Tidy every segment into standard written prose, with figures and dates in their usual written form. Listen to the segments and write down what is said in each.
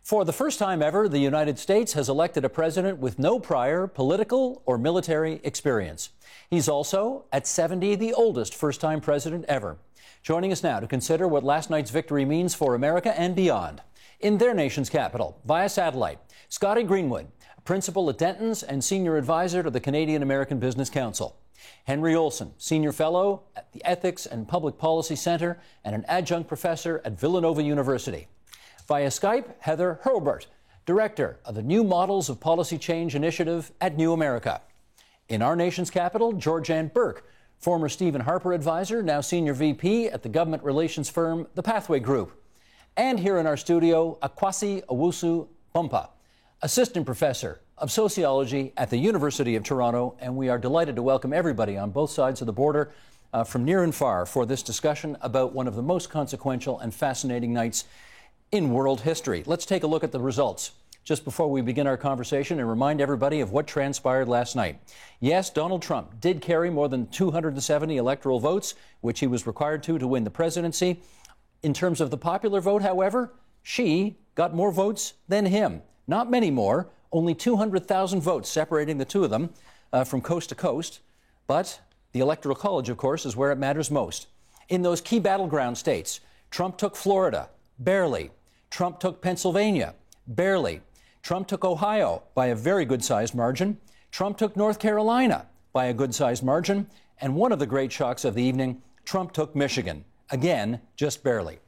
For the first time ever, the United States has elected a president with no prior political or military experience. He's also, at 70, the oldest first-time president ever. Joining us now to consider what last night's victory means for America and beyond. In their nation's capital, via satellite, Scotty Greenwood, principal at Denton's and senior advisor to the Canadian-American Business Council. Henry Olsen, senior fellow at the Ethics and Public Policy Center and an adjunct professor at Villanova University. Via Skype, Heather Hurlbert, director of the New Models of Policy Change Initiative at New America. In our nation's capital, Georgianne Burke, former Stephen Harper advisor, now senior VP at the government relations firm, The Pathway Group. And here in our studio, Akwasi Owusu-Bompa, assistant professor of sociology at the University of Toronto. And we are delighted to welcome everybody on both sides of the border from near and far for this discussion about one of the most consequential and fascinating nights in world history. Let's take a look at the results just before we begin our conversation and remind everybody of what transpired last night. Yes, Donald Trump did carry more than 270 electoral votes, which he was required to win the presidency. In terms of the popular vote, however, she got more votes than him. Not many more, only 200,000 votes separating the two of them from coast to coast. But the Electoral College, of course, is where it matters most. In those key battleground states, Trump took Florida, barely. Trump took Pennsylvania, barely. Trump took Ohio by a very good-sized margin. Trump took North Carolina by a good-sized margin. And one of the great shocks of the evening, Trump took Michigan, again, just barely.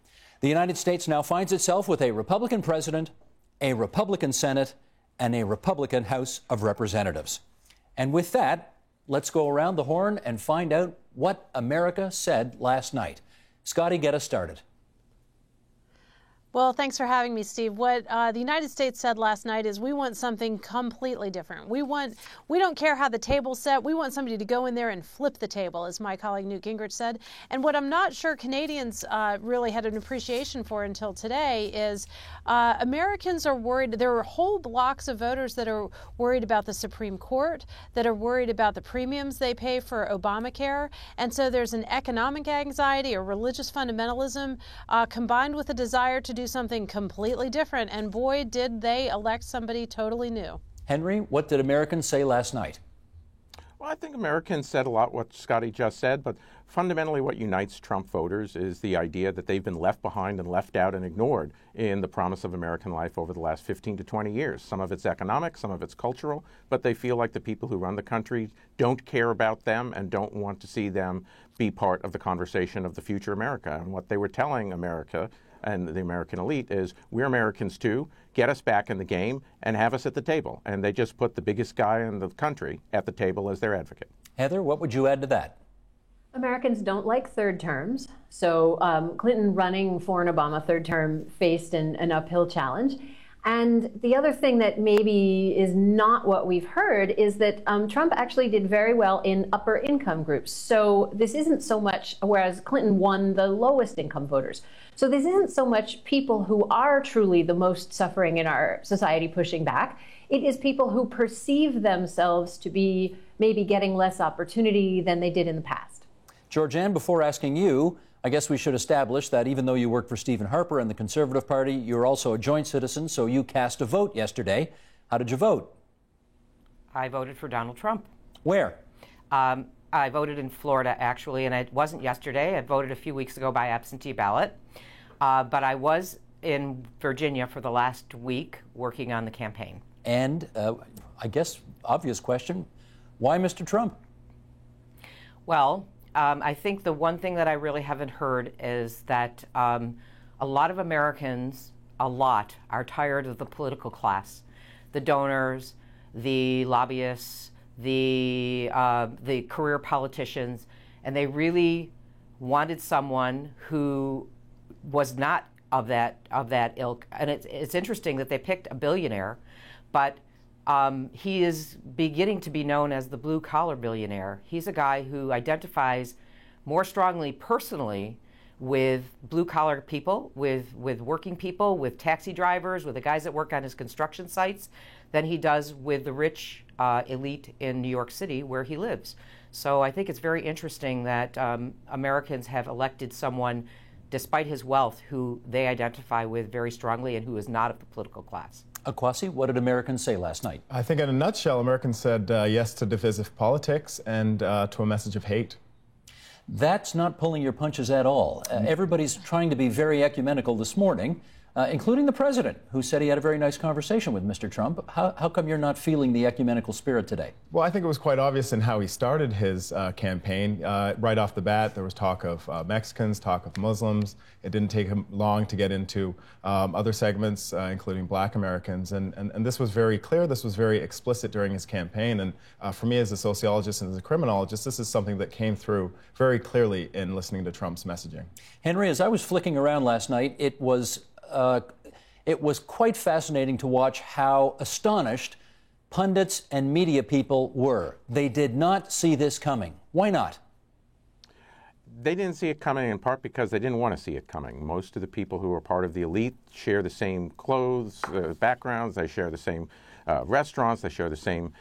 The United States now finds itself with a Republican president, a Republican Senate, and a Republican House of Representatives. And with that, let's go around the horn and find out what America said last night. Scotty, get us started. Well, thanks for having me, Steve. What the United States said last night is we want something completely different. We don't care how the table's set. We want somebody to go in there and flip the table, as my colleague Newt Gingrich said. And what I'm not sure Canadians really had an appreciation for until today is Americans are worried. There are whole blocks of voters that are worried about the Supreme Court, that are worried about the premiums they pay for Obamacare. And so there's an economic anxiety, a religious fundamentalism, combined with a desire to do something completely different, and boy, did they elect somebody totally new. Henry, what did Americans say last night? Well, I think Americans said a lot what Scotty just said, but fundamentally what unites Trump voters is the idea that they've been left behind and left out and ignored in the promise of American life over the last 15 to 20 years. Some of it's economic, some of it's cultural, but they feel like the people who run the country don't care about them and don't want to see them be part of the conversation of the future America. And what they were telling America and the American elite is, we're Americans too, get us back in the game and have us at the table. And they just put the biggest guy in the country at the table as their advocate. Heather, what would you add to that? Americans don't like third terms. So Clinton running for an Obama third term faced an uphill challenge. And the other thing that maybe is not what we've heard is that Trump actually did very well in upper income groups. So this isn't so much, whereas Clinton won the lowest income voters. So this isn't so much people who are truly the most suffering in our society pushing back. It is people who perceive themselves to be maybe getting less opportunity than they did in the past. Georgianne, before asking you, I guess we should establish that even though you work for Stephen Harper and the Conservative Party, you're also a joint citizen, so you cast a vote yesterday. How did you vote? I voted for Donald Trump. Where? I voted in Florida, actually, and it wasn't yesterday. I voted a few weeks ago by absentee ballot. But I was in Virginia for the last week working on the campaign. And I guess, obvious question, why Mr. Trump? Well, I think the one thing that I really haven't heard is that a lot of Americans, are tired of the political class, the donors, the lobbyists, the career politicians, and they really wanted someone who was not of that ilk. And it's interesting that they picked a billionaire, but he is beginning to be known as the blue-collar billionaire. He's a guy who identifies more strongly personally with blue-collar people, with working people, with taxi drivers, with the guys that work on his construction sites, than he does with the rich elite in New York City where he lives. So I think it's very interesting that Americans have elected someone despite his wealth, who they identify with very strongly and who is not of the political class. Akwasi, what did Americans say last night? I think in a nutshell, Americans said yes to divisive politics and to a message of hate. That's not pulling your punches at all. Everybody's trying to be very ecumenical this morning, including the president, who said he had a very nice conversation with Mr. Trump. How come you're not feeling the ecumenical spirit today? Well, I think it was quite obvious in how he started his campaign. Right off the bat, there was talk of Mexicans, talk of Muslims. It didn't take him long to get into other segments, including black Americans. And this was very clear. This was very explicit during his campaign. And for me as a sociologist and as a criminologist, this is something that came through very clearly in listening to Trump's messaging. Henry, as I was flicking around last night, it was quite fascinating to watch how astonished pundits and media people were. They did not see this coming. Why not? They didn't see it coming in part because they didn't want to see it coming. Most of the people who are part of the elite share the same clothes, backgrounds, they share the same restaurants, they share the same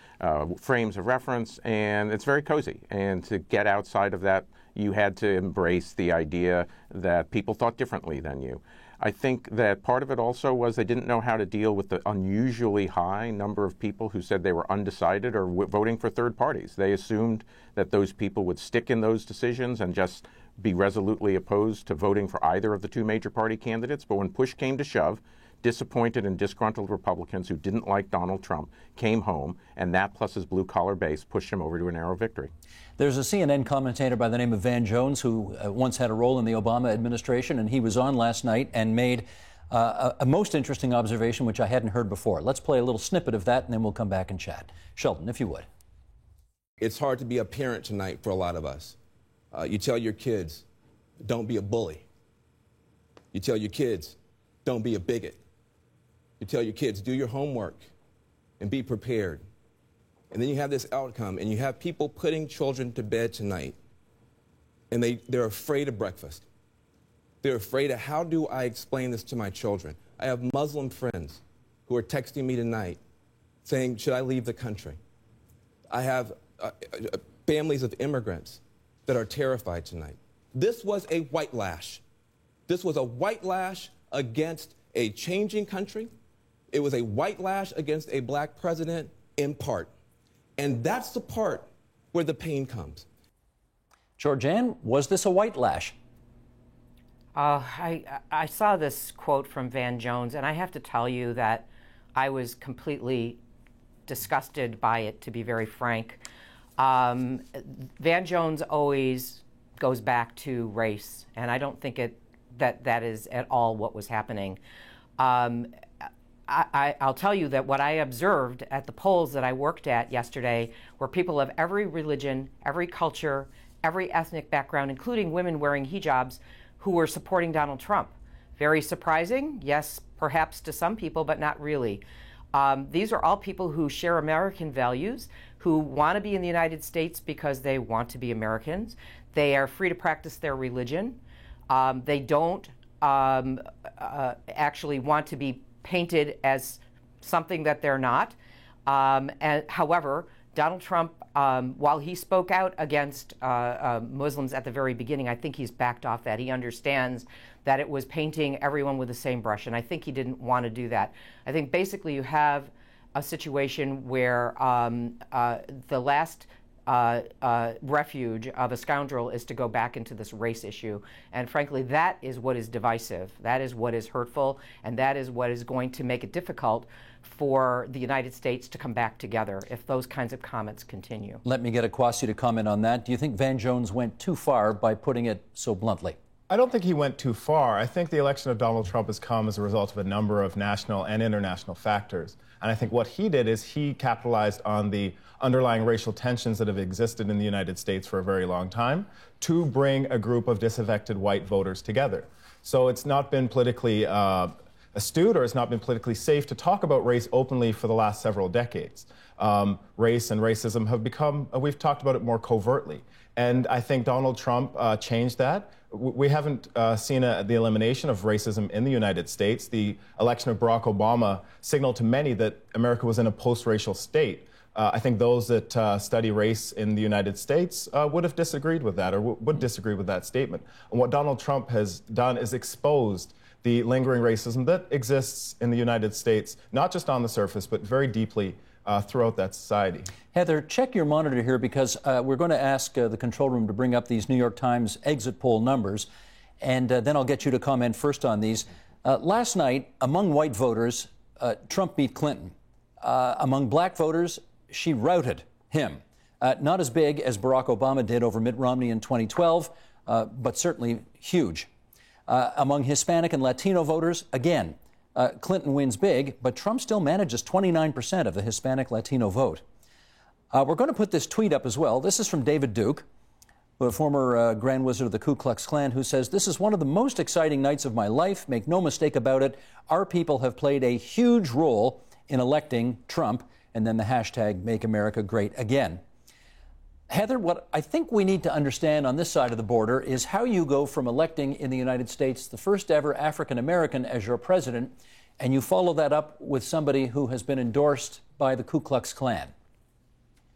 frames of reference, and it's very cozy. And to get outside of that, you had to embrace the idea that people thought differently than you. I think that part of it also was they didn't know how to deal with the unusually high number of people who said they were undecided or voting for third parties. They assumed that those people would stick in those decisions and just be resolutely opposed to voting for either of the two major party candidates. But when push came to shove, disappointed and disgruntled Republicans who didn't like Donald Trump came home, and that plus his blue-collar base pushed him over to a narrow victory. There's a CNN commentator by the name of Van Jones who once had a role in the Obama administration, and he was on last night and made a most interesting observation, which I hadn't heard before. Let's play a little snippet of that, and then we'll come back and chat. Sheldon, if you would. It's hard to be a parent tonight for a lot of us. You tell your kids, don't be a bully. You tell your kids, don't be a bigot. You tell your kids, do your homework and be prepared. And then you have this outcome, and you have people putting children to bed tonight, and they're afraid of breakfast. They're afraid of, how do I explain this to my children? I have Muslim friends who are texting me tonight saying, should I leave the country? I have families of immigrants that are terrified tonight. This was a white lash. This was a white lash against a changing country. It was a white lash against a black president in part. And that's the part where the pain comes. Georgianne, was this a white lash? I saw this quote from Van Jones, and I have to tell you that I was completely disgusted by it, to be very frank. Van Jones always goes back to race, and I don't think that is at all what was happening. I'll tell you that what I observed at the polls that I worked at yesterday were people of every religion, every culture, every ethnic background, including women wearing hijabs, who were supporting Donald Trump. Very surprising, yes, perhaps to some people, but not really. These are all people who share American values, who want to be in the United States because they want to be Americans. They are free to practice their religion. They don't actually want to be painted as something that they're not. However, Donald Trump, while he spoke out against Muslims at the very beginning, I think he's backed off that. He understands that it was painting everyone with the same brush, and I think he didn't want to do that. I think basically you have a situation where the last refuge of a scoundrel is to go back into this race issue. And frankly, that is what is divisive. That is what is hurtful. And that is what is going to make it difficult for the United States to come back together if those kinds of comments continue. Let me get Akwasi to comment on that. Do you think Van Jones went too far by putting it so bluntly? I don't think he went too far. I think the election of Donald Trump has come as a result of a number of national and international factors. And I think what he did is he capitalized on the underlying racial tensions that have existed in the United States for a very long time to bring a group of disaffected white voters together. So it's not been politically astute, or it's not been politically safe to talk about race openly for the last several decades. Race and racism have become, we've talked about it more covertly. And I think Donald Trump changed that. We haven't seen the elimination of racism in the United States. The election of Barack Obama signaled to many that America was in a post-racial state. I think those that study race in the United States would have disagreed with that, or would disagree with that statement. And what Donald Trump has done is exposed the lingering racism that exists in the United States, not just on the surface, but very deeply throughout that society. Heather, check your monitor here, because we're going to ask the control room to bring up these New York Times exit poll numbers, and then I'll get you to comment first on these. Last night, among white voters, Trump beat Clinton. Among black voters, she routed him. Not as big as Barack Obama did over Mitt Romney in 2012, but certainly huge. Among Hispanic and Latino voters, again, Clinton wins big, but Trump still manages 29% of the Hispanic Latino vote. We're going to put this tweet up as well. This is from David Duke, the former Grand Wizard of the Ku Klux Klan, who says, "This is one of the most exciting nights of my life. Make no mistake about it. Our people have played a huge role in electing Trump," and then the hashtag Make America Great Again. Heather, what I think we need to understand on this side of the border is how you go from electing in the United States the first ever African American as your president, and you follow that up with somebody who has been endorsed by the Ku Klux Klan.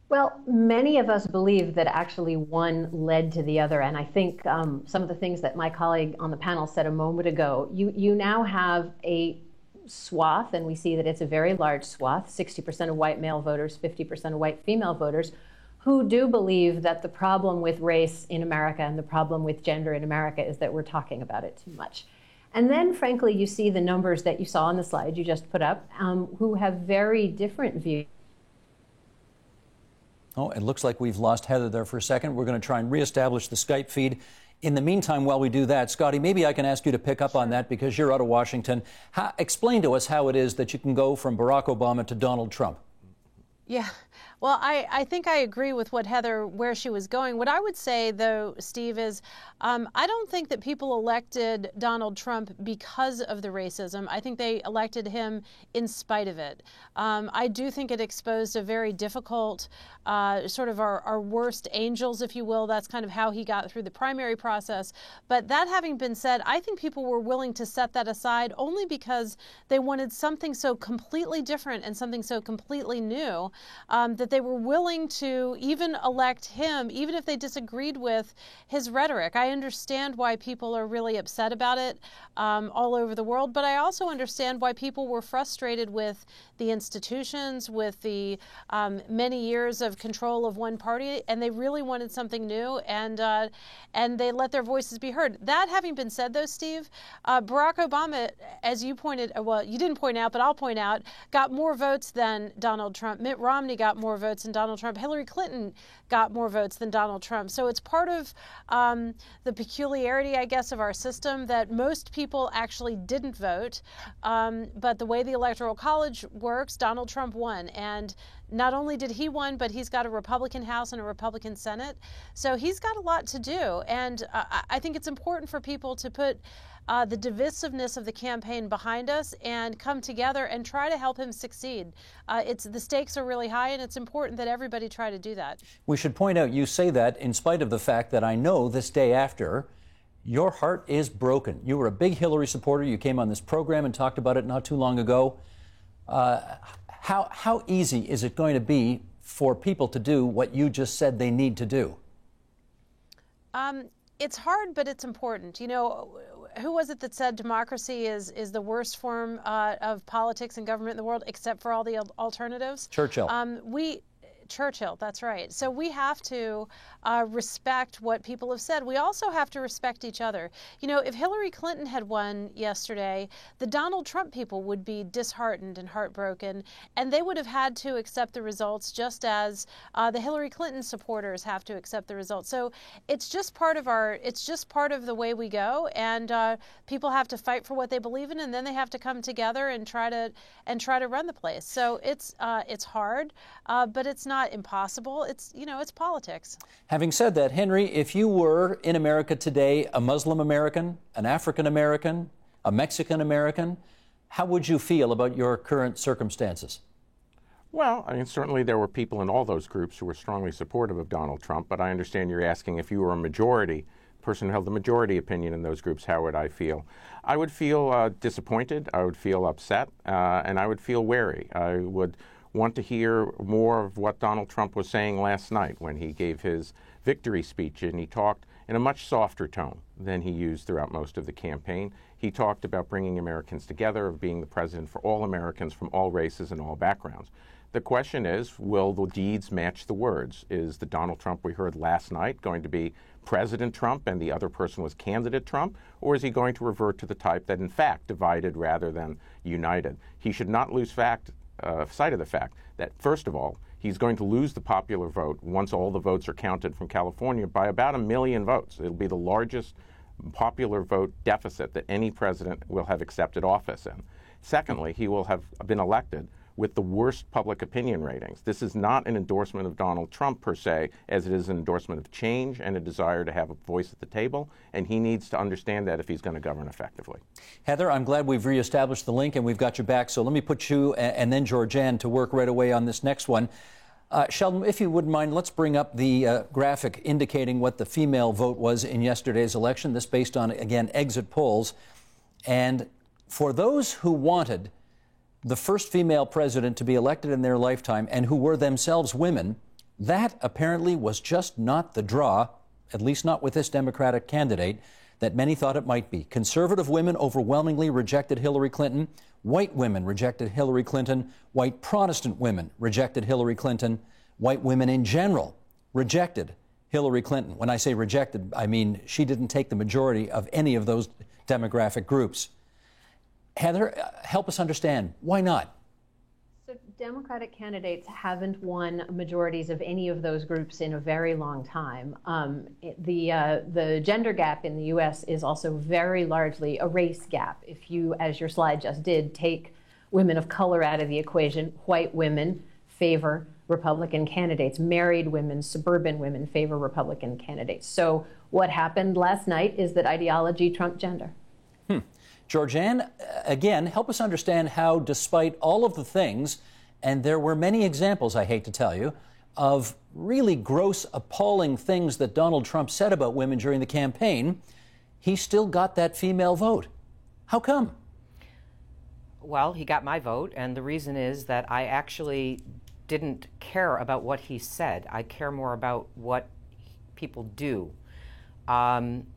Well, many of us believe that actually one led to the other. And I think some of the things that my colleague on the panel said a moment ago, you now have a swath, and we see that it's a very large swath, 60% of white male voters, 50% of white female voters, who do believe that the problem with race in America and the problem with gender in America is that we're talking about it too much. And then, frankly, you see the numbers that you saw on the slide you just put up, who have very different views. Oh, it looks like we've lost Heather there for a second. We're going to try and reestablish the Skype feed. In the meantime, while we do that, Scotty, maybe I can ask you to pick up on that, because you're out of Washington. Explain to us how it is that you can go from Barack Obama to Donald Trump. Yeah. Well, I think I agree with what Heather, where she was going. What I would say, though, Steve, is I don't think that people elected Donald Trump because of the racism. I think they elected him in spite of it. I do think it exposed a very difficult, sort of our worst angels, if you will. That's kind of how he got through the primary process. But that having been said, I think people were willing to set that aside only because they wanted something so completely different and something so completely new that they were willing to even elect him, even if they disagreed with his rhetoric. I understand why people are really upset about it all over the world, but I also understand why people were frustrated with the institutions, with the many years of control of one party, and they really wanted something new, and they let their voices be heard. That having been said, though, Steve, Barack Obama, as you pointed, well, you didn't point out, but I'll point out, got more votes than Donald Trump. Mitt Romney got more votes than Donald Trump. Hillary Clinton got more votes than Donald Trump. So it's part of the peculiarity, I guess, of our system that most people actually didn't vote. But the way the Electoral College works, Donald Trump won. And not only did he win, but he's got a Republican House and a Republican Senate. So he's got a lot to do. And I think it's important for people to put the divisiveness of the campaign behind us and come together and try to help him succeed. The stakes are really high, and it's important that everybody try to do that. We should point out, you say that in spite of the fact that I know this day after, your heart is broken. You were a big Hillary supporter. You came on this program and talked about it not too long ago. How easy is it going to be for people to do what you just said they need to do? It's hard, but it's important. You know, who was it that said democracy is the worst form of politics and government in the world, except for all the alternatives? Churchill. Churchill, that's right. So we have to respect what people have said. We also have to respect each other. You know, if Hillary Clinton had won yesterday, the Donald Trump people would be disheartened and heartbroken, and they would have had to accept the results just as the Hillary Clinton supporters have to accept the results. So it's just part of the way we go, and people have to fight for what they believe in, and then they have to come together and try to run the place. So it's hard, but it's not impossible. It's politics. Having said that, Henry, if you were in America today, a Muslim American, an African American, a Mexican American, how would you feel about your current circumstances? Well, I mean, certainly there were people in all those groups who were strongly supportive of Donald Trump, but I understand you're asking if you were a majority, person who held the majority opinion in those groups, how would I feel? I would feel disappointed, I would feel upset, and I would feel wary. I would want to hear more of what Donald Trump was saying last night when he gave his victory speech, and he talked in a much softer tone than he used throughout most of the campaign. He talked about bringing Americans together, of being the president for all Americans from all races and all backgrounds. The question is, will the deeds match the words? Is the Donald Trump we heard last night going to be President Trump and the other person was candidate Trump? Or is he going to revert to the type that in fact divided rather than united? He should not lose sight of the fact that, first of all, he's going to lose the popular vote once all the votes are counted from California by about 1 million votes. It'll be the largest popular vote deficit that any president will have accepted office in. Secondly, he will have been elected with the worst public opinion ratings. This is not an endorsement of Donald Trump per se, as it is an endorsement of change and a desire to have a voice at the table, and he needs to understand that if he's going to govern effectively. Heather, I'm glad we've reestablished the link and we've got you back, so let me put you and then Georgianne to work right away on this next one. Sheldon, if you wouldn't mind, let's bring up the graphic indicating what the female vote was in yesterday's election, this based on, again, exit polls. And for those who wanted the first female president to be elected in their lifetime and who were themselves women, that apparently was just not the draw, at least not with this Democratic candidate, that many thought it might be. Conservative women overwhelmingly rejected Hillary Clinton. White women rejected Hillary Clinton. White Protestant women rejected Hillary Clinton. White women in general rejected Hillary Clinton. When I say rejected, I mean she didn't take the majority of any of those demographic groups. Heather, help us understand. Why not? So Democratic candidates haven't won majorities of any of those groups in a very long time. The gender gap in the U.S. is also very largely a race gap. If you, as your slide just did, take women of color out of the equation, white women favor Republican candidates. Married women, suburban women favor Republican candidates. So what happened last night is that ideology trumped gender. Georgianne, again, help us understand how, despite all of the things, and there were many examples, I hate to tell you, of really gross, appalling things that Donald Trump said about women during the campaign, he still got that female vote. How come? Well, he got my vote, and the reason is that I actually didn't care about what he said. I care more about what people do.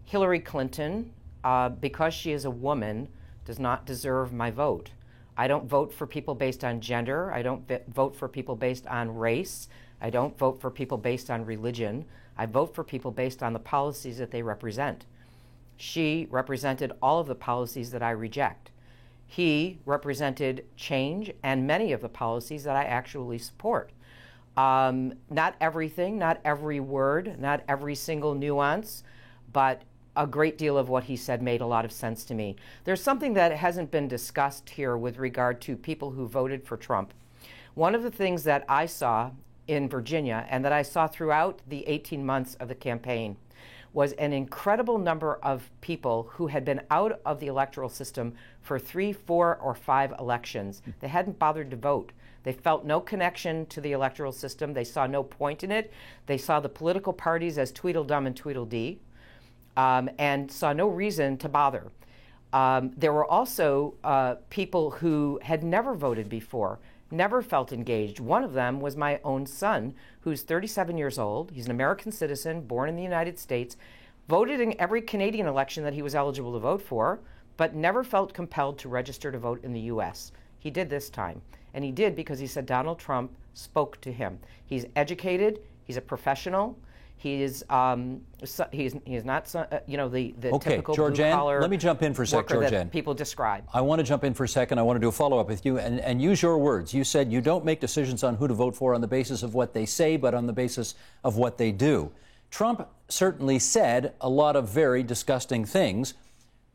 Hillary Clinton, because she is a woman, does not deserve my vote. I don't vote for people based on gender. I don't vote for people based on race. I don't vote for people based on religion. I vote for people based on the policies that they represent. She represented all of the policies that I reject. He represented change and many of the policies that I actually support. Not everything, not every word, not every single nuance, but a great deal of what he said made a lot of sense to me. There's something that hasn't been discussed here with regard to people who voted for Trump. One of the things that I saw in Virginia and that I saw throughout the 18 months of the campaign was an incredible number of people who had been out of the electoral system for 3, 4, or 5 elections. They hadn't bothered to vote. They felt no connection to the electoral system. They saw no point in it. They saw the political parties as Tweedledum and Tweedledee. And saw no reason to bother. There were also people who had never voted before, never felt engaged. One of them was my own son, who's 37 years old. He's an American citizen, born in the United States, voted in every Canadian election that he was eligible to vote for, but never felt compelled to register to vote in the U.S. He did this time, and he did because he said Donald Trump spoke to him. He's educated, he's a professional. He is not, the typical blue-collar let me jump in for a sec, worker Georgianne. that people describe. I want to jump in for a second. I want to do a follow-up with you and use your words. You said you don't make decisions on who to vote for on the basis of what they say, but on the basis of what they do. Trump certainly said a lot of very disgusting things,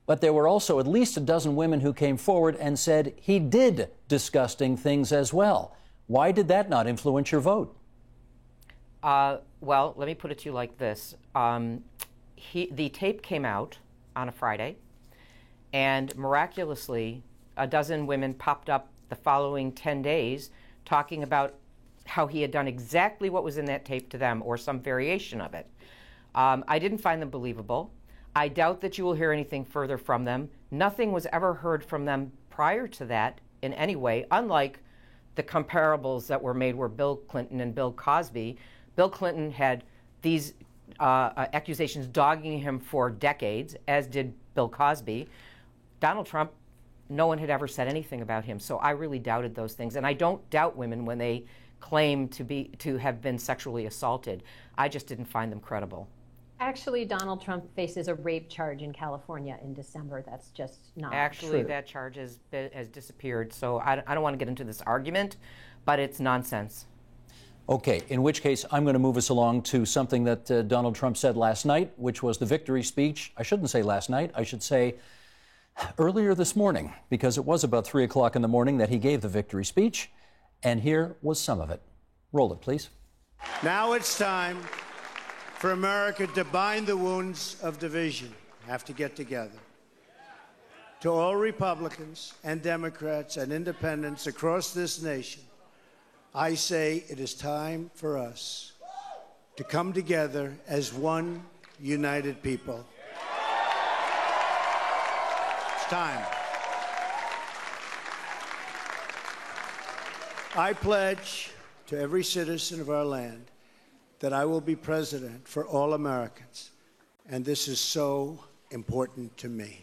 but there were also at least a dozen women who came forward and said he did disgusting things as well. Why did that not influence your vote? Well, let me put it to you like this. The tape came out on a Friday, and miraculously, a dozen women popped up the following 10 days talking about how he had done exactly what was in that tape to them, or some variation of it. I didn't find them believable. I doubt that you will hear anything further from them. Nothing was ever heard from them prior to that in any way, unlike the comparables that were made were Bill Clinton and Bill Cosby. Bill Clinton had these accusations dogging him for decades, as did Bill Cosby. Donald Trump, no one had ever said anything about him, so I really doubted those things. And I don't doubt women when they claim to have been sexually assaulted. I just didn't find them credible. Actually, Donald Trump faces a rape charge in California in December. That's just not Actually, true. that charge has disappeared, so I don't want to get into this argument, but it's nonsense. Okay, in which case I'm going to move us along to something that Donald Trump said last night, which was the victory speech. I shouldn't say last night, I should say earlier this morning, because it was about 3 o'clock in the morning that he gave the victory speech, and here was some of it. Roll it, please. Now it's time for America to bind the wounds of division, have to get together. To all Republicans and Democrats and independents across this nation, I say it is time for us to come together as one united people. It's time. I pledge to every citizen of our land that I will be president for all Americans, and this is so important to me.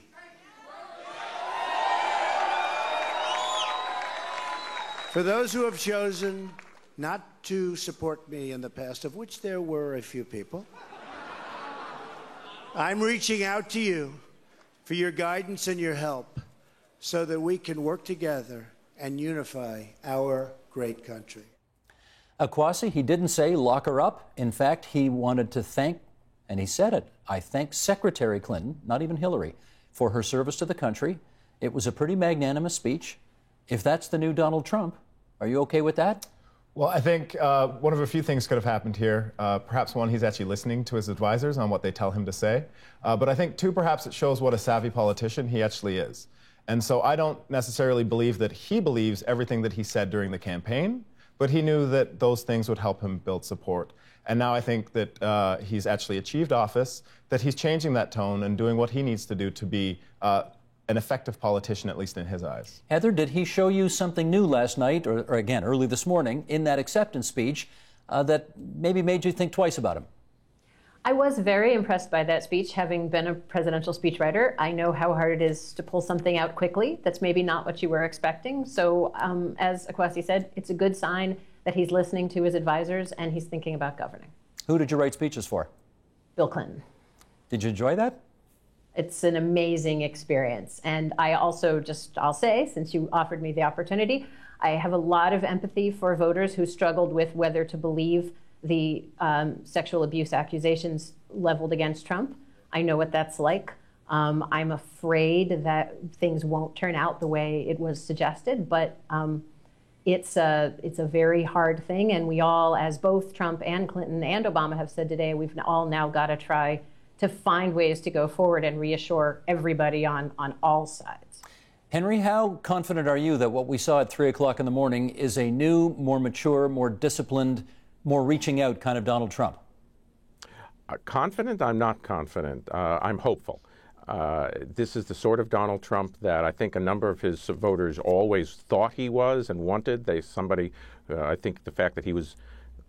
For those who have chosen not to support me in the past, of which there were a few people, I'm reaching out to you for your guidance and your help so that we can work together and unify our great country. Akwasi, he didn't say lock her up. In fact, he wanted to thank, and he said it, I thank Secretary Clinton, not even Hillary, for her service to the country. It was a pretty magnanimous speech. If that's the new Donald Trump, are you okay with that? Well, I think one of a few things could have happened here. Perhaps one, he's actually listening to his advisors on what they tell him to say. But I think two, perhaps it shows what a savvy politician he actually is. And so I don't necessarily believe that he believes everything that he said during the campaign, but he knew that those things would help him build support. And now I think that he's actually achieved office, that he's changing that tone and doing what he needs to do to be an effective politician, at least in his eyes. Heather, did he show you something new last night, or again, early this morning, in that acceptance speech that maybe made you think twice about him? I was very impressed by that speech. Having been a presidential speechwriter, I know how hard it is to pull something out quickly that's maybe not what you were expecting. So as Akwasi said, it's a good sign that he's listening to his advisors and he's thinking about governing. Who did you write speeches for? Bill Clinton. Did you enjoy that? It's an amazing experience. And I also I'll say, since you offered me the opportunity, I have a lot of empathy for voters who struggled with whether to believe the sexual abuse accusations leveled against Trump. I know what that's like. I'm afraid that things won't turn out the way it was suggested, but it's a very hard thing. And we all, as both Trump and Clinton and Obama have said today, we've all now got to try to find ways to go forward and reassure everybody on all sides. Henry, how confident are you that what we saw at 3 o'clock in the morning is a new, more mature, more disciplined, more reaching out kind of Donald Trump? Confident? I'm not confident. I'm hopeful. This is the sort of Donald Trump that I think a number of his voters always thought he was and wanted. I think the fact that he was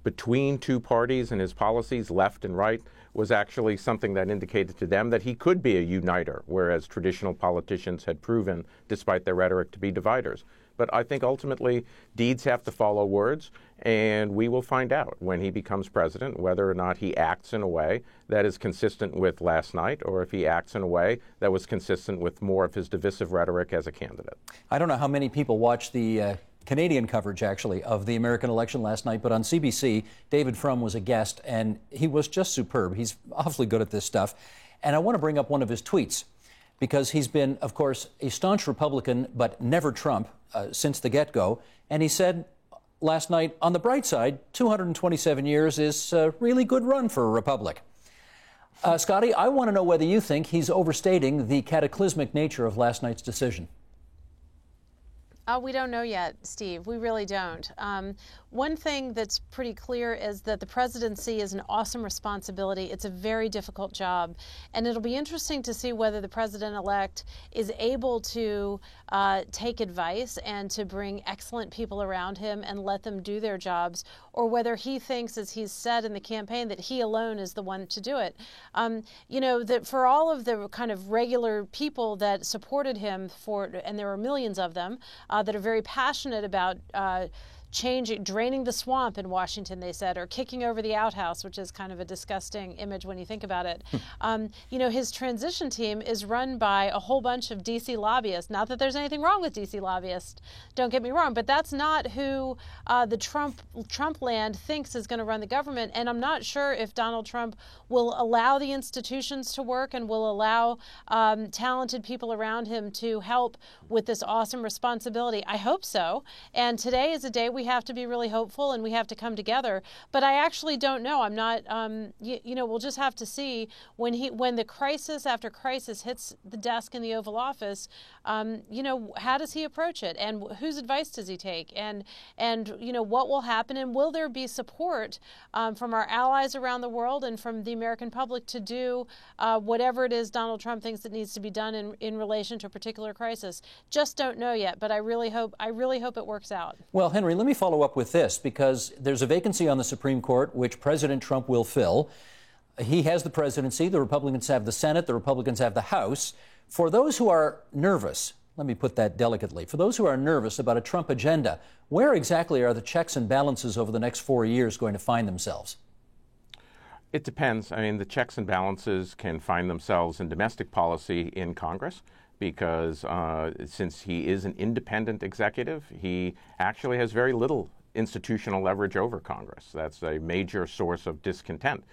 between two parties and his policies, left and right, was actually something that indicated to them that he could be a uniter, whereas traditional politicians had proven, despite their rhetoric, to be dividers. But I think ultimately deeds have to follow words, and we will find out when he becomes president whether or not he acts in a way that is consistent with last night, or if he acts in a way that was consistent with more of his divisive rhetoric as a candidate. I don't know how many people watched the Canadian coverage, actually, of the American election last night, but on CBC, David Frum was a guest, and he was just superb. He's awfully good at this stuff. And I want to bring up one of his tweets, because he's been, of course, a staunch Republican, but never Trump, since the get-go. And he said last night, on the bright side, 227 years is a really good run for a republic. Scotty, I want to know whether you think he's overstating the cataclysmic nature of last night's decision. We don't know yet, Steve. We really don't. One thing that's pretty clear is that the presidency is an awesome responsibility. It's a very difficult job. And it'll be interesting to see whether the president-elect is able to take advice and to bring excellent people around him and let them do their jobs, or whether he thinks, as he's said in the campaign, that he alone is the one to do it. You know, that for all of the kind of regular people that supported him, and there were millions of them, that are very passionate about draining the swamp in Washington, they said, or kicking over the outhouse, which is kind of a disgusting image when you think about it. You know, his transition team is run by a whole bunch of D.C. lobbyists. Not that there's anything wrong with D.C. lobbyists, don't get me wrong, but that's not who the Trump land thinks is going to run the government. And I'm not sure if Donald Trump will allow the institutions to work and will allow talented people around him to help with this awesome responsibility. I hope so. And today is a day we have to be really hopeful and we have to come together. But I actually don't know. I'm not, you know, we'll just have to see when the crisis after crisis hits the desk in the Oval Office, you know, how does he approach it and whose advice does he take? And you know, what will happen, and will there be support from our allies around the world and from the American public to do whatever it is Donald Trump thinks that needs to be done in relation to a particular crisis? Just don't know yet, but I really hope it works out. Well, Henry, let me follow up with this, because there's a vacancy on the Supreme Court which President Trump will fill. He has the presidency, the Republicans have the Senate, the Republicans have the House. For those who are nervous, let me put that delicately, for those who are nervous about a Trump agenda, where exactly are the checks and balances over the next 4 years going to find themselves? It depends. I mean, the checks and balances can find themselves in domestic policy in Congress, because since he is an independent executive, he actually has very little institutional leverage over Congress. That's a major source of discontent.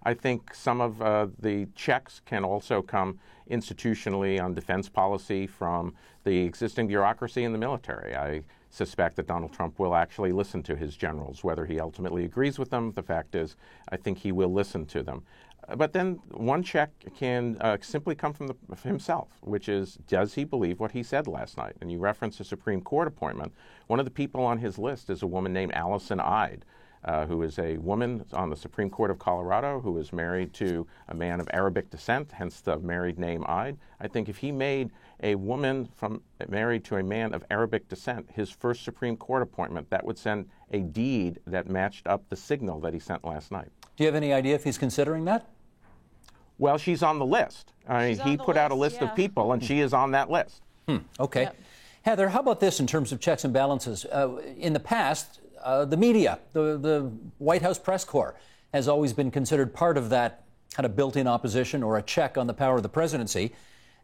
I think some of the checks can also come institutionally on defense policy from the existing bureaucracy in the military. I suspect that Donald Trump will actually listen to his generals. Whether he ultimately agrees with them, the fact is, I think he will listen to them. But then one check can simply come from himself, which is, does he believe what he said last night? And you referenced a Supreme Court appointment. One of the people on his list is a woman named Allison Ide, who is a woman on the Supreme Court of Colorado who is married to a man of Arabic descent, hence the married name Ide. I think if he made a woman married to a man of Arabic descent his first Supreme Court appointment, that would send a deed that matched up the signal that he sent last night. Do you have any idea if he's considering that? Well, she's on the list. He put out a list of people, and she is on that list. Okay. Yep. Heather, how about this in terms of checks and balances? In the past, the media, the White House press corps, has always been considered part of that kind of built-in opposition or a check on the power of the presidency,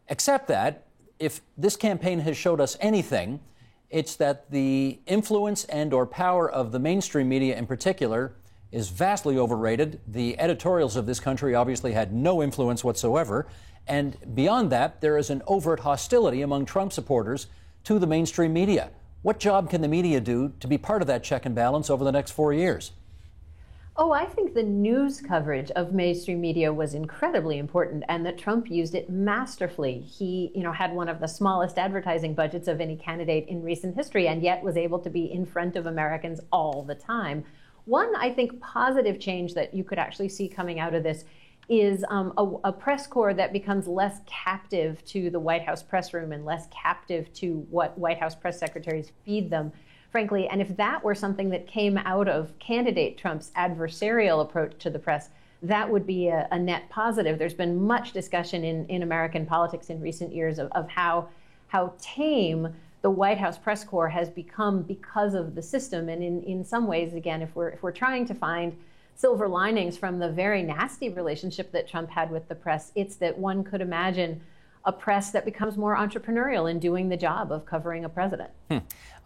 except that if this campaign has showed us anything, it's that the influence and or power of the mainstream media in particular is vastly overrated. The editorials of this country obviously had no influence whatsoever. And beyond that, there is an overt hostility among Trump supporters to the mainstream media. What job can the media do to be part of that check and balance over the next 4 years? Oh, I think the news coverage of mainstream media was incredibly important, and that Trump used it masterfully. He, had one of the smallest advertising budgets of any candidate in recent history, and yet was able to be in front of Americans all the time. One, I think, positive change that you could actually see coming out of this is a press corps that becomes less captive to the White House press room and less captive to what White House press secretaries feed them, frankly. And if that were something that came out of candidate Trump's adversarial approach to the press, that would be a net positive. There's been much discussion in American politics in recent years of how tame the White House press corps has become because of the system. And in some ways, again, if we're trying to find silver linings from the very nasty relationship that Trump had with the press, it's that one could imagine a press that becomes more entrepreneurial in doing the job of covering a president.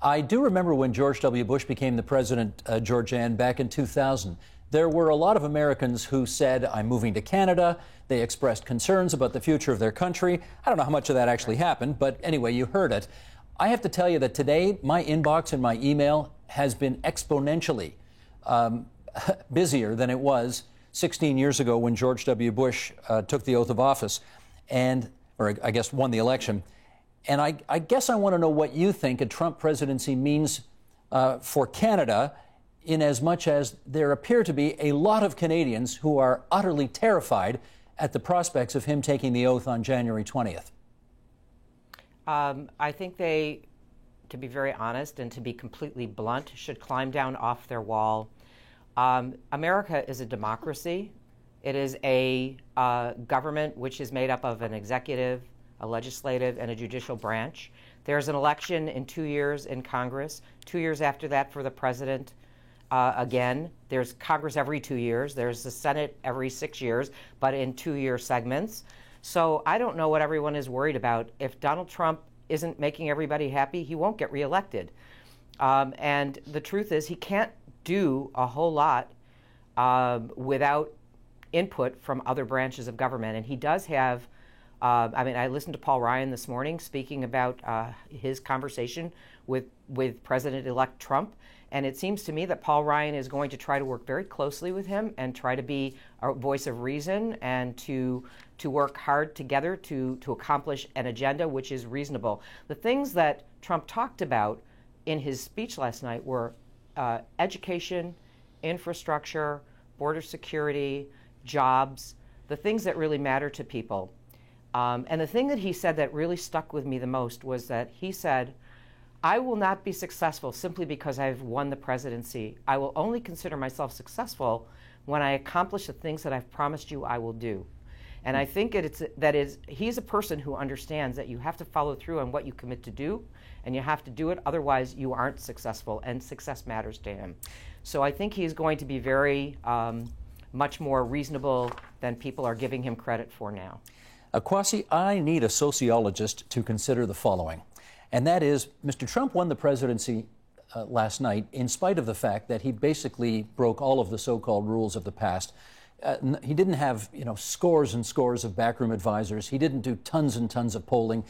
I do remember when George W. Bush became the president, Georgianne, back in 2000. There were a lot of Americans who said, I'm moving to Canada. They expressed concerns about the future of their country. I don't know how much of that actually happened, but anyway, you heard it. I have to tell you that today, my inbox and my email has been exponentially busier than it was 16 years ago when George W. Bush took the oath of office or I guess won the election. And I guess I want to know what you think a Trump presidency means for Canada, in as much as there appear to be a lot of Canadians who are utterly terrified at the prospects of him taking the oath on January 20th. I think they, to be very honest and to be completely blunt, should climb down off their wall. America is a democracy. It is a government which is made up of an executive, a legislative, and a judicial branch. There's an election in 2 years in Congress, 2 years after that for the president. Again, there's Congress every 2 years. There's the Senate every 6 years, but in 2-year segments. So I don't know what everyone is worried about. If Donald Trump isn't making everybody happy, he won't get reelected. And the truth is he can't do a whole lot without input from other branches of government. And he does have, I listened to Paul Ryan this morning speaking about his conversation with President-elect Trump. And it seems to me that Paul Ryan is going to try to work very closely with him and try to be a voice of reason and to work hard together to accomplish an agenda which is reasonable. The things that Trump talked about in his speech last night were education, infrastructure, border security, jobs, the things that really matter to people. And the thing that he said that really stuck with me the most was that he said, I will not be successful simply because I've won the presidency. I will only consider myself successful when I accomplish the things that I've promised you I will do. And I think he's a person who understands that you have to follow through on what you commit to do, and you have to do it, otherwise you aren't successful, and success matters to him. So I think he's going to be very much more reasonable than people are giving him credit for now. Kwasi, I need a sociologist to consider the following. And that is, Mr. Trump won the presidency last night in spite of the fact that he basically broke all of the so-called rules of the past. He didn't have, scores and scores of backroom advisors. He didn't do tons and tons of polling.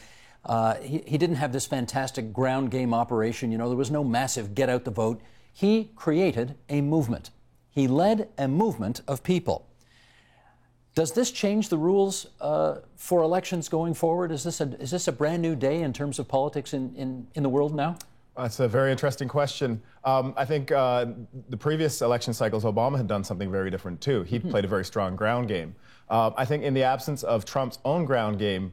He didn't have this fantastic ground game operation. There was no massive get out the vote. He created a movement. He led a movement of people. Does this change the rules for elections going forward? Is this a brand new day in terms of politics in the world now? That's a very interesting question. I think the previous election cycles, Obama had done something very different too. He played a very strong ground game. I think in the absence of Trump's own ground game,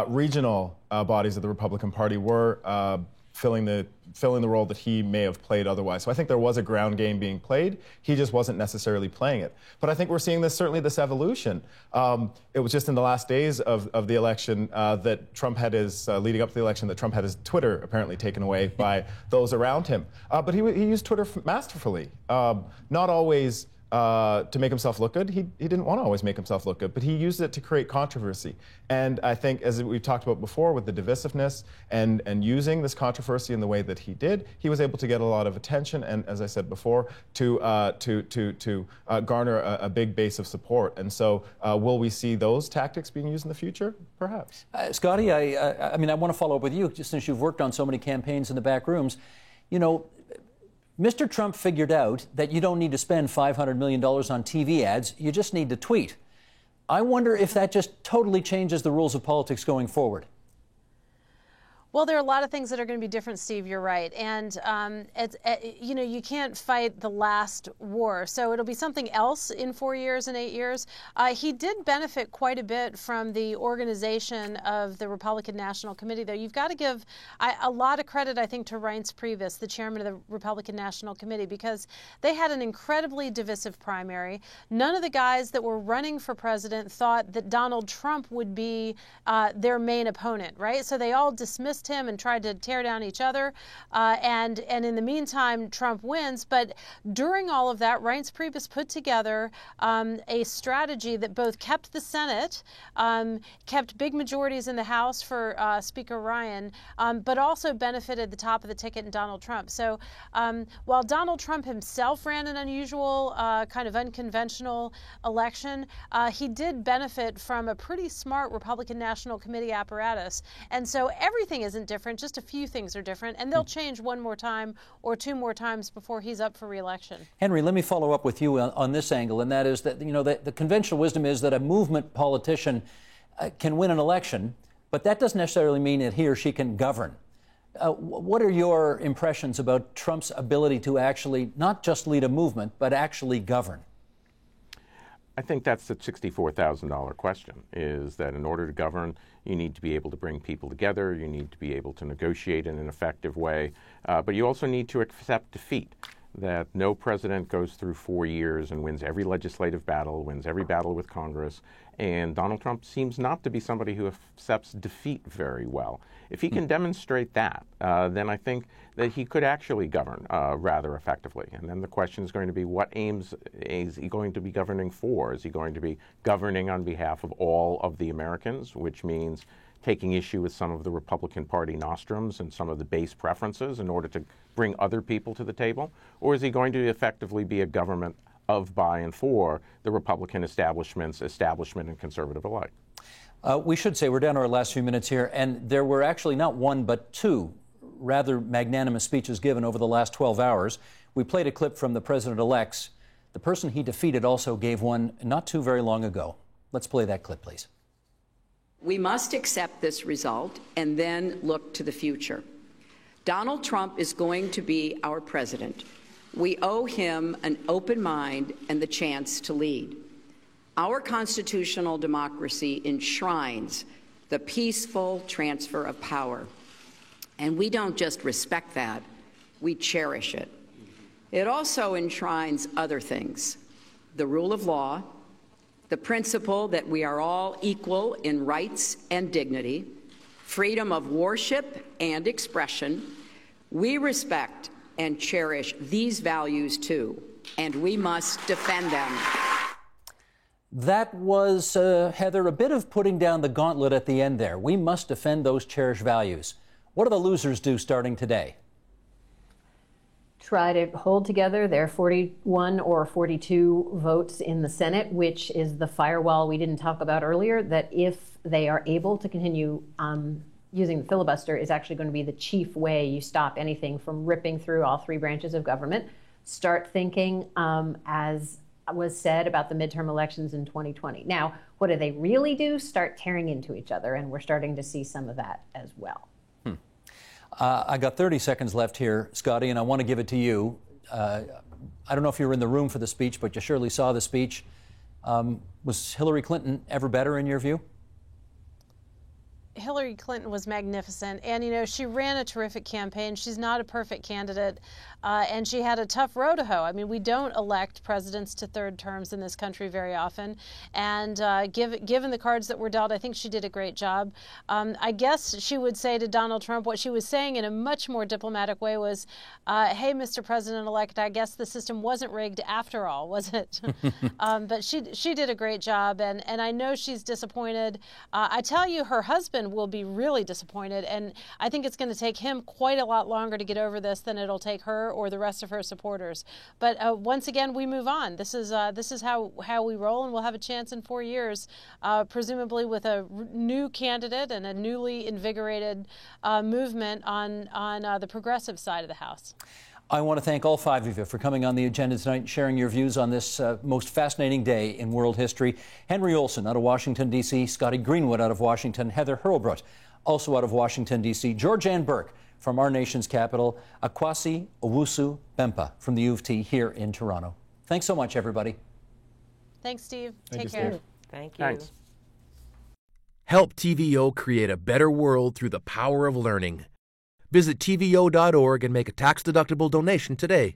regional bodies of the Republican Party were filling the role that he may have played otherwise. So I think there was a ground game being played. He just wasn't necessarily playing it. But I think we're seeing this evolution. It was just in the last days of the election that Trump had his, leading up to the election, that Trump had his Twitter apparently taken away by those around him. But he used Twitter masterfully. Not always to make himself look good. He didn't want to always make himself look good, but he used it to create controversy. And I think, as we've talked about before, with the divisiveness and using this controversy in the way that he did, he was able to get a lot of attention and, as I said before, to garner a big base of support. And so will we see those tactics being used in the future? Perhaps. Scotty, I want to follow up with you, just since you've worked on so many campaigns in the back rooms. Mr. Trump figured out that you don't need to spend $500 million on TV ads, you just need to tweet. I wonder if that just totally changes the rules of politics going forward. Well, there are a lot of things that are going to be different, Steve. You're right. And, you can't fight the last war. So it'll be something else in 4 years and 8 years. He did benefit quite a bit from the organization of the Republican National Committee, though. You've got to give a lot of credit, I think, to Reince Priebus, the chairman of the Republican National Committee, because they had an incredibly divisive primary. None of the guys that were running for president thought that Donald Trump would be their main opponent, right? So they all dismissed him and tried to tear down each other. And in the meantime, Trump wins. But during all of that, Reince Priebus put together a strategy that both kept the Senate, kept big majorities in the House for Speaker Ryan, but also benefited the top of the ticket in Donald Trump. So while Donald Trump himself ran an unusual, kind of unconventional election, he did benefit from a pretty smart Republican National Committee apparatus. And so everything isn't different, just a few things are different, and they'll change one more time or two more times before he's up for re-election. Henry, let me follow up with you on this angle, and that is that, the conventional wisdom is that a movement politician can win an election, But that doesn't necessarily mean that he or she can govern. What are your impressions about Trump's ability to actually not just lead a movement, but actually govern? I think that's the $64,000 question, is that in order to govern, you need to be able to bring people together, you need to be able to negotiate in an effective way, but you also need to accept defeat, that no president goes through 4 years and wins every legislative battle, wins every battle with Congress, and Donald Trump seems not to be somebody who accepts defeat very well. If he can demonstrate that, then I think that he could actually govern rather effectively. And then the question is going to be, what aims is he going to be governing for? Is he going to be governing on behalf of all of the Americans, which means taking issue with some of the Republican Party nostrums and some of the base preferences in order to bring other people to the table? Or is he going to effectively be a government of, by, and for the Republican establishment and conservative alike? We should say we're down to our last few minutes here, and there were actually not one but two rather magnanimous speeches given over the last 12 hours. We played a clip from the president-elect's. The person he defeated also gave one not too very long ago. Let's play that clip, please. We must accept this result and then look to the future. Donald Trump is going to be our president. We owe him an open mind and the chance to lead. Our constitutional democracy enshrines the peaceful transfer of power. And we don't just respect that, we cherish it. It also enshrines other things: the rule of law, the principle that we are all equal in rights and dignity, freedom of worship and expression. We respect and cherish these values too, and we must defend them. That was, Heather, a bit of putting down the gauntlet at the end there. We must defend those cherished values. What do the losers do starting today? Try to hold together their 41 or 42 votes in the Senate, which is the firewall we didn't talk about earlier, that if they are able to continue using the filibuster is actually going to be the chief way you stop anything from ripping through all three branches of government. Start thinking, as was said about the midterm elections in 2020. Now, what do they really do? Start tearing into each other, and we're starting to see some of that as well. I got 30 seconds left here, Scotty, and I want to give it to you. I don't know if you were in the room for the speech, but you surely saw the speech. Was Hillary Clinton ever better in your view? Hillary Clinton was magnificent, and you know, she ran a terrific campaign. She's not a perfect candidate, and she had a tough row to hoe. I mean, we don't elect presidents to third terms in this country very often, and given the cards that were dealt, I think she did a great job. I guess she would say to Donald Trump what she was saying in a much more diplomatic way was, hey, Mr. President-elect, I guess the system wasn't rigged after all, was it? But she did a great job, and I know she's disappointed. I tell you, her husband will be really disappointed, and I think it's going to take him quite a lot longer to get over this than it'll take her or the rest of her supporters. But once again, we move on. This is how we roll, and we'll have a chance in 4 years, presumably with a new candidate and a newly invigorated movement on the progressive side of the House. I want to thank all five of you for coming on the agenda tonight and sharing your views on this most fascinating day in world history. Henry Olsen out of Washington, D.C., Scotty Greenwood out of Washington, Heather Hurlbut also out of Washington, D.C., Georgianne Burke from our nation's capital, Akwasi Owusu Bempah from the U of T here in Toronto. Thanks so much, everybody. Thanks, Steve. Take care. Steve. Thank you. Thanks. Help TVO create a better world through the power of learning. Visit TVO.org and make a tax-deductible donation today.